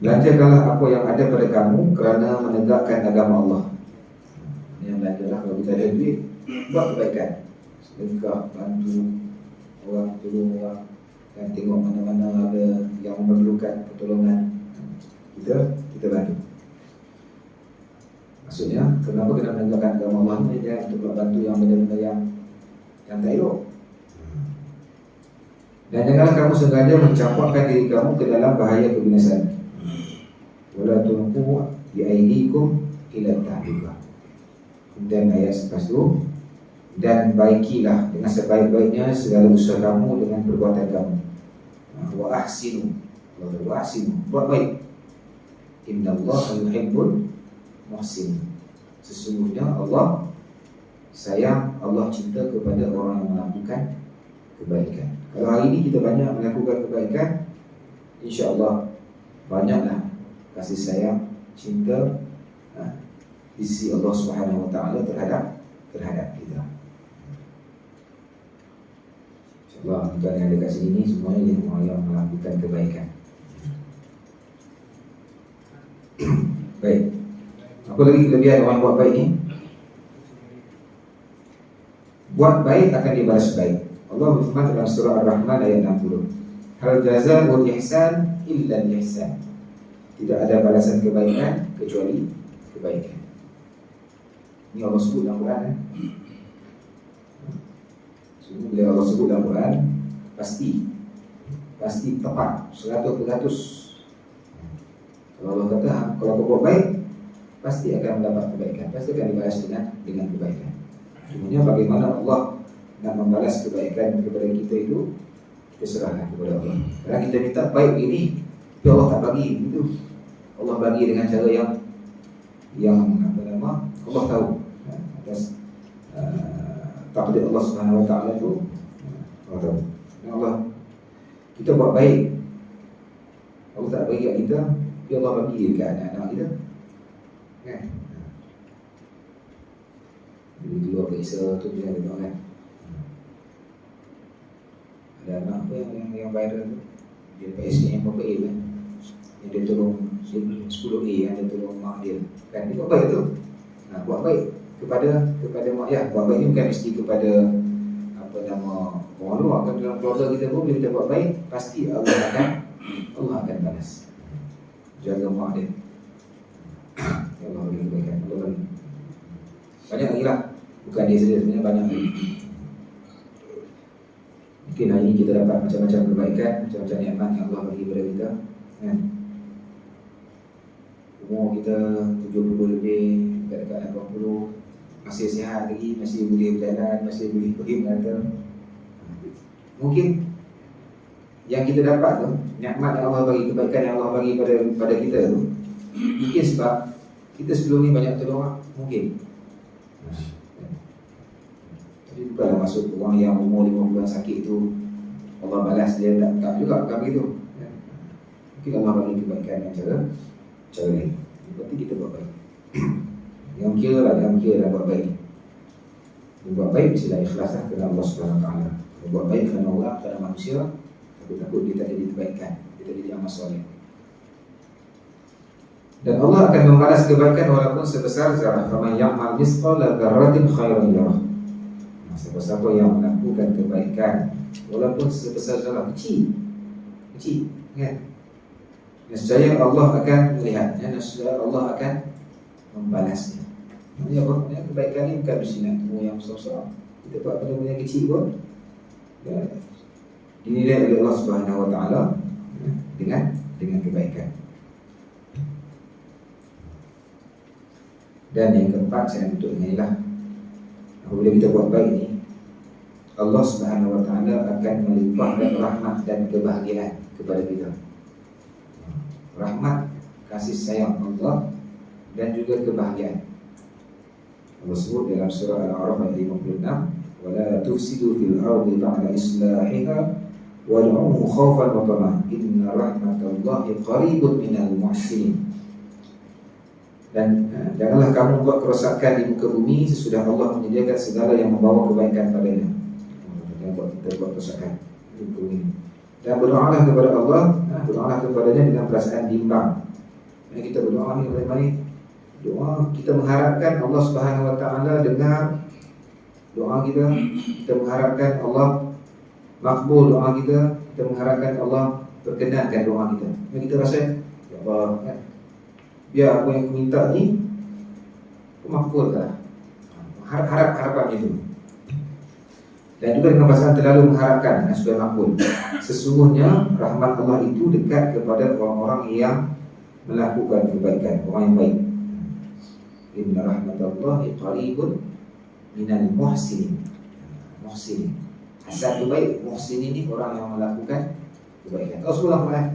Belanjakanlah apa yang ada pada kamu kerana menegakkan agama Allah. Yang belanjalah kalau kita ada duit, buat kebaikan, sedekah, bantu orang, tolong orang, dan tengok mana-mana ada yang memerlukan pertolongan, kita bantu. Maksudnya, kenapa kena menegakkan agama Allah ni? Dia untuk bantu yang benda-benda yang tak elok. Dan janganlah kamu sengaja mencampakkan diri kamu ke dalam bahaya kebinasaan. Wala tulqu bi aydikum ila tahlukah. Kemudian ayat selepas itu, dan baikilah dengan sebaik-baiknya segala usaha kamu dengan perbuatan kamu. Wa ahsinu, buat baik. Innallaha yuhibbul muhsin. Sesungguhnya Allah sayang, Allah cinta kepada orang yang melakukan kebaikan. Kalau hari ini kita banyak melakukan kebaikan, insya-Allah banyaklah kasih sayang, cinta di sisi Allah Subhanahu wa taala terhadap kita. Insya-Allah tuan yang ada kat sini semuanya orang yang melakukan kebaikan. Baik. Apa lagi kelebihan orang buat baik ni? Buat baik akan dibalas baik. Allah berfirman dalam surah Ar-Rahman ayat 60. Hal jazaa'ul ihsan illa al-ihsan. Tidak ada balasan kebaikan kecuali kebaikan. Ini Allah sebut dalam Quran. Sungguh bila Allah sebut dalam Quran, pasti tepat 100%. Kalau Allah kata kalau kau buat baik, pasti akan mendapat kebaikan, pasti akan dibalas dengan kebaikan. Cumanya bagaimana Allah nak membalas kebaikan kepada kita itu, kita serahkan kepada Allah. Kadang kita minta baik ini, tapi Allah tak bagi itu. Allah bagi dengan cara yang Allah tahu atas takdir Allah Subhanahu wa taala itu. Allah tahu. Allah kita buat baik, Allah tak bagi kat kita, tapi Allah bagi dekat anak-anak kita. Kan? Jadi dulu apa Isa tu bisa tengok kan. Ada anak apa yang viral tu, dia dapat SPM berapa A kan, yang dia tolong 10A yang dia tolong mak dia kan. Dia buat baik tu. Buat baik kepada mak ayah. Buat baik ni bukan mesti kepada orang luar kan. Dalam keluarga kita pun bila kita buat baik, pasti Allah akan balas. Jaga mak dia. Ya Allah bagi kebaikan. Allah bagi banyak lagi lah. Bukan dia saja, sebenarnya banyak lagi. Mungkin hari ini kita dapat macam-macam kebaikan, macam-macam nikmat yang Allah bagi kepada kita kan? Umur kita 70 lebih, dekat-dekat 80, masih sihat lagi, masih boleh berjalan, masih boleh pergi merata. Mungkin yang kita dapat tu, nikmat yang Allah bagi, kebaikan yang Allah bagi pada kita tu, mungkin sebab kita sebelum ni banyak tolong orang. Mungkin jadi bukanlah masuk orang yang umur 5 bulan sakit tu Allah balas dia, tak juga akan begitu. Mungkin Allah bagi kebaikan yang cara lain. Berarti kita buat baik. Yang kira lah buat baik. Buat baik mestilah ikhlaslah kerana Allah Subhanahu wa taala. Buat baik kerana orang, kerana manusia, takut dia tak jadi kebaikan, dia tak jadi amal soleh. Dan Allah akan membalas kebaikan walaupun sebesar zarah. Faman ya'mal mithqala dzarratin khairan yarah. Siapa-siapa yang melakukan kebaikan walaupun sebesar zarah, kecil kan, nescaya Allah akan melihatnya, nescaya Allah akan membalasnya. Maksudnya apa? Kebaikan ni bukan mesti nak temu yang besar-besar. Kita buat benda-benda yang kecil pun dinilai oleh Allah Subhanahu wa taala dengan kebaikan. Dan yang keempat, saya tutup dengan inilah, apabila kita buat baik ni, Allah Subhanahu wa taala akan melimpahkan rahmat dan kebahagiaan kepada kita. Rahmat, kasih sayang Allah dan juga kebahagiaan. Allah sebut dalam surah Al-A'raf ayat 56, "Wala tufsidu fil ardi ba'da islahiha wad'uhu khaufan wa tama'an inna rahmatallahi qaribun minal muhsinin." Dan janganlah kamu buat kerosakan di muka bumi sesudah Allah menyediakan segala yang membawa kebaikan padanya. Kita buat kerosakan di muka bumi. Dan berdoalah kepada Allah, berdoalah kepadanya dengan perasaan bimbang. Kita berdoa ni bagaimana? Doa kita mengharapkan Allah Subhanahu wa taala dengar doa kita, kita mengharapkan Allah makbul doa kita, kita mengharapkan Allah perkenankan doa kita. Dan kita rasa ya Allah, biar apa yang aku minta ni aku makbulkan. Harapan itu. Dan juga dengan perasaan terlalu mengharapkan yang sudah makbul. Sesungguhnya rahmat Allah itu dekat kepada orang-orang yang melakukan kebaikan, orang yang baik. Inna rahmatallahi qaribun minal muhsinin. Muhsinin. Asal itu baik, muhsinin ini orang yang melakukan kebaikan. Kalau sekolah Quran.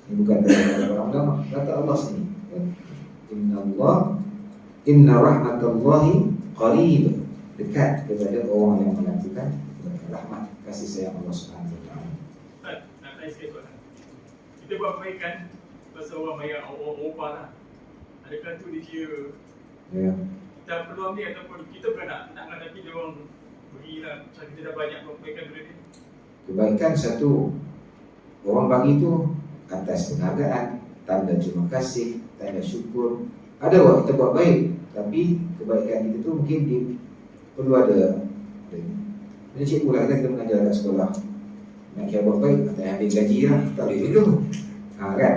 Ini bukan kata orang ulama, kata Allah sendiri. Inna rahmatallahi qarib, dekat kepada orang yang melakukan rahmat kasih sayang Allah Subhanahu wa taala. Ustaz, nak tanya sikit soalan. Kita buat kebaikan pasal orang bayar orang opah lah. Adakah tu dia Ya. kita peluang ni ataupun kita bukan nak hadapi dia orang berilah macam kita dah banyak buat kebaikan benda ni. Kebaikan satu, orang bagi tu atas penghargaan, tanda terima kasih, tanda syukur. Ada waktu kita buat baik, tapi kebaikan kita tu mungkin perlu ada. Jadi cikgu lah kita mengajar kat sekolah, nak kira buat baik, tak ambil gaji lah, tak boleh itu. Kan?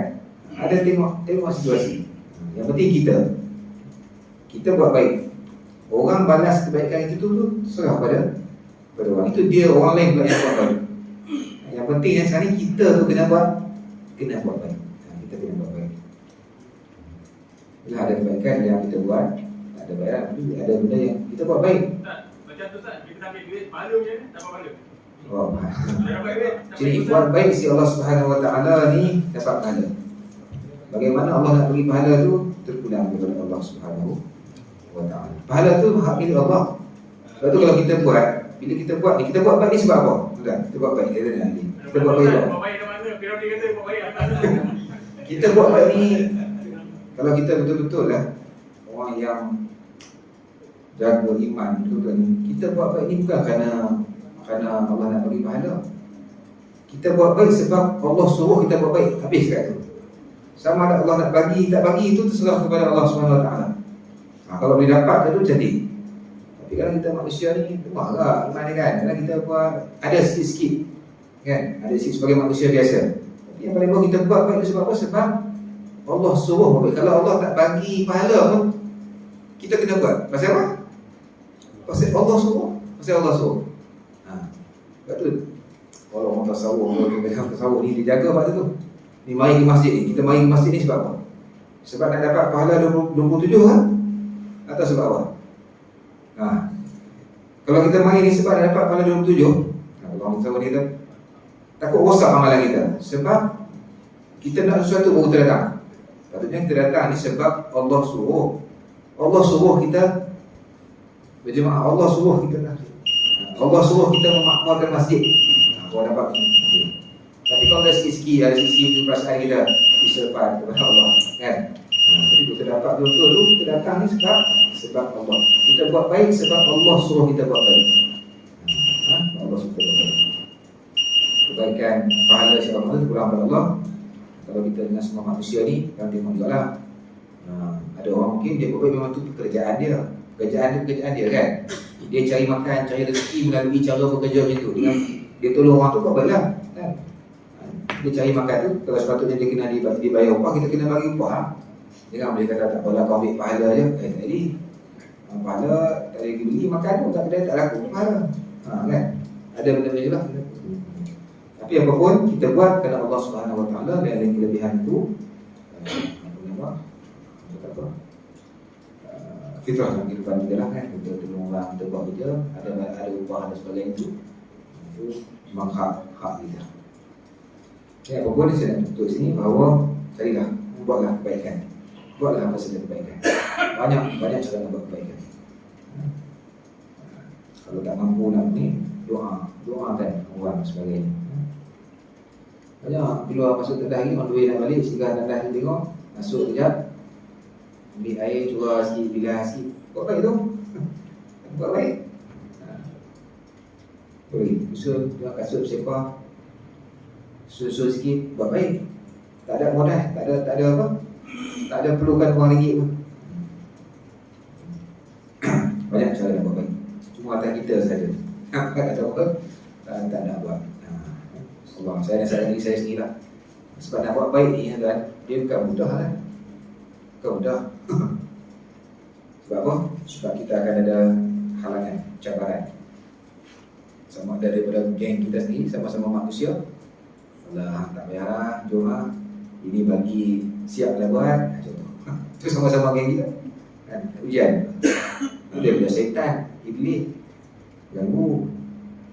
Ada tengok situasi. Yang penting kita buat baik. Orang balas kebaikan itu tu serah pada orang. Itu dia, orang lain pula yang buat baik. Yang penting yang sekarang ni kita tu kena buat baik. Kita kena buat baik. Bila ada kebaikan yang kita buat, tak ada bayaran, tapi ada benda yang kita buat baik. Tak, macam tu tak, kita nak ambil duit, pahala macam ni, dapat pahala. Oh, Dah dapat duit, jadi buat baik si Allah Subhanahu wa taala ni dapat pahala. Bagaimana Allah nak bagi pahala tu terpulang kepada Allah Subhanahu wa taala. Pahala tu hak milik Allah. Sebab tu kalau kita buat, bila kita buat baik ni sebab apa? Sudah, kita buat baik kita nanti. Kita buat baik apa? Buat baik dah mana? Fir'aun dia kata buat baik dah mana? Kita buat baik ni, kalau kita betul-betul lah orang yang jaga iman betul-betul ni, kita buat baik ni bukan kerana Allah nak bagi pahala. Kita buat baik sebab Allah suruh kita buat baik. Habis kat tu. Sama ada Allah nak bagi tak bagi itu terserah kepada Allah Subhanahu wa taala. Kalau boleh dapat tu jadi. Tapi kalau kita manusia ni lemahlah iman ni kan. Kalau kita buat ada sikit-sikit kan, ada sikit sebagai manusia biasa. Tapi yang paling baik kita buat baik tu sebab apa? Sebab Allah suruh buat baik. Kalau Allah tak bagi pahala pun kita kena buat. Pasal apa? Pasal Allah suruh. Sebab tu kalau orang tasawuf, orang tasawuf ni dijaga pada tu. Ni mari ke masjid ni. Kita mari ke masjid ni sebab apa? Sebab nak dapat pahala 27 kan? Atau sebab apa? Kalau kita mari ni sebab nak dapat pahala 27, kalau orang tasawuf ni kata takut rosak amalan kita. Sebab kita nak sesuatu baru kita datang. Patutnya kita datang ni sebab Allah suruh. Allah suruh kita berjemaah. Allah suruh kita memakmurkan masjid. Kau dapat. Tapi kalau ada sikit-sikit, ada sisi perasaan kita diserahkan kepada Allah, kan? Jadi kita dapat betul tu, kita datang ni sebab Allah. Kita buat baik sebab Allah suruh kita buat baik. Allah suruh kita buat baik. Kebaikan pahala siapa mahu kurang pada Allah. Kalau kita dengan semua manusia ni, yang tengok juga lah. Ada orang mungkin dia buat baik memang tu pekerjaan dia kan. Dia cari makan, cari rezeki melalui cara bekerja macam tu. Dengan dia tolong orang tu, kau baiklah kan? Dia cari makan tu, kalau sepatutnya dia kena dibayar upah, kita kena bagi upah. Jangan boleh kata tak apalah kau ambil pahala je. Tadi pahala tak ada beli makan tu, tak kedai tak laku pahala. Kan? Ada benda-benda je lah. Tapi apapun kita buat kerana Allah Subhanahu wa taala, dan yang kelebihan tu fitrah dalam kehidupan kita lah kan. Kita tolong orang, kita buat kerja, ada upah dan sebagainya itu memang hak kita. Ya, apapun saya nak tutup sini bahawa carilah, buatlah kebaikan. Buatlah apa saja kebaikan. Banyak cara nak buat kebaikan. Kalau tak mampu nak ni, doakan orang dan sebagainya. Banyak keluar masuk tandas ni, on the way nak balik, singgah tandas ni tengok, masuk kejap, ambil air, curah sikit, bilah sikit. Buat baik tu. Buat baik. Boleh, usul, tengok kasut sepah, susul sikit, buat baik. Tak ada modal, tak ada apa, tak ada perlukan wang ringgit pun. Banyak cara nak buat baik. Cuma atas kita saja. Tak ada apa, tak nak buat. Allah, saya nasihat diri saya sendiri lah. Sebab nak buat baik ni kan, dia bukan mudah lah. Bukan mudah. Sebab apa? Sebab kita akan ada halangan, cabaran. Sama ada daripada geng kita sendiri, sama-sama manusia. Allah, tak payahlah, jom lah. Ini bagi siap lah buat. Contoh. Itu sama-sama geng kita. Kan? Ujian. Dia syaitan, iblis, ganggu.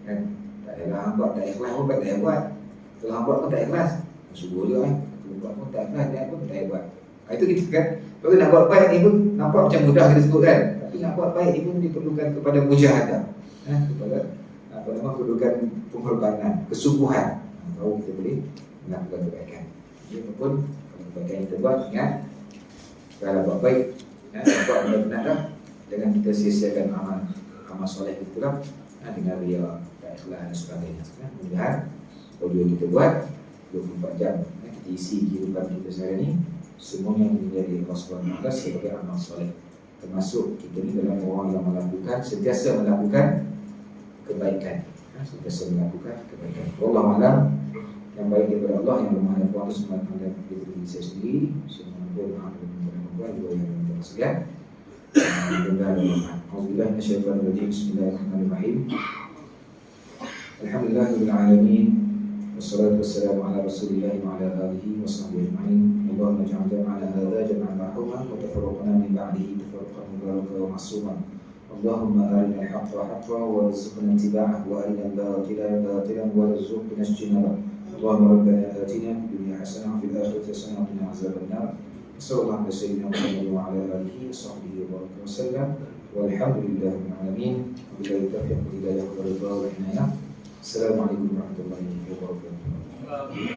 Kan? Tak payahlah buat, tak ikhlas pun tak payah buat. Kalau buat pun tak ikhlas, subuh je kan. Kalau buat pun tak ikhlas, dia pun tak payah buat. Itu kita kan. Kalau nak buat baik ni pun nampak macam mudah kita sebut kan. Tapi nak buat baik ni pun diperlukan kepada mujahadah. Kepada perlukan pengorbanan, kesungguhan. Baru kita boleh melakukan kebaikan. Jadi pun kalau kebaikan yang kita buat, ingat kalau buat baik, buat benar-benar dah. Jangan kita sia-siakan amal soleh itu lah dengan riya, ikhlas dan sebagainya. Mudah-mudahan audio kita buat 24 jam kita isi kehidupan kita sekarang ni semuanya menjadi Allah SWT sebagai amal soleh. Termasuk kita ni dalam orang yang melakukan, sentiasa melakukan kebaikan. Sentiasa melakukan kebaikan. Wallahu a'lam. Yang baik daripada Allah, yang bermaha dan kuasa semata daripada diri saya sendiri. Semua pun maaf dan juga yang bersekalian. Alhamdulillah, Bismillahirrahmanirrahim. Bismillahirrahmanirrahim. Alhamdulillahirabbil alamin. Wassalatu wassalamu ala Rasulillah wa ala alihi wa sahbihi ajma'in. Allahumma ij'al jam'ana hadza jam'an marhuman wa tafarraqana min ba'dihi tafarruqan mubarakan wa ma'suman. Allahumma arina al-haqqa haqqan warzuqna ittiba'ahu wa arina al-batila batilan warzuqna ijtinabah. Allahumma rabbana atina fid dunya hasanah wa fil akhirati hasanah wa qina adzaban nar. Sallallahu alaihi wasallam wa ala alihi wa sahbihi wa sallam. Walhamdulillahil alamin. Billahi taufiq wal hidayah wal ridha wal inayah. Assalamualaikum warahmatullahi wabarakatuh.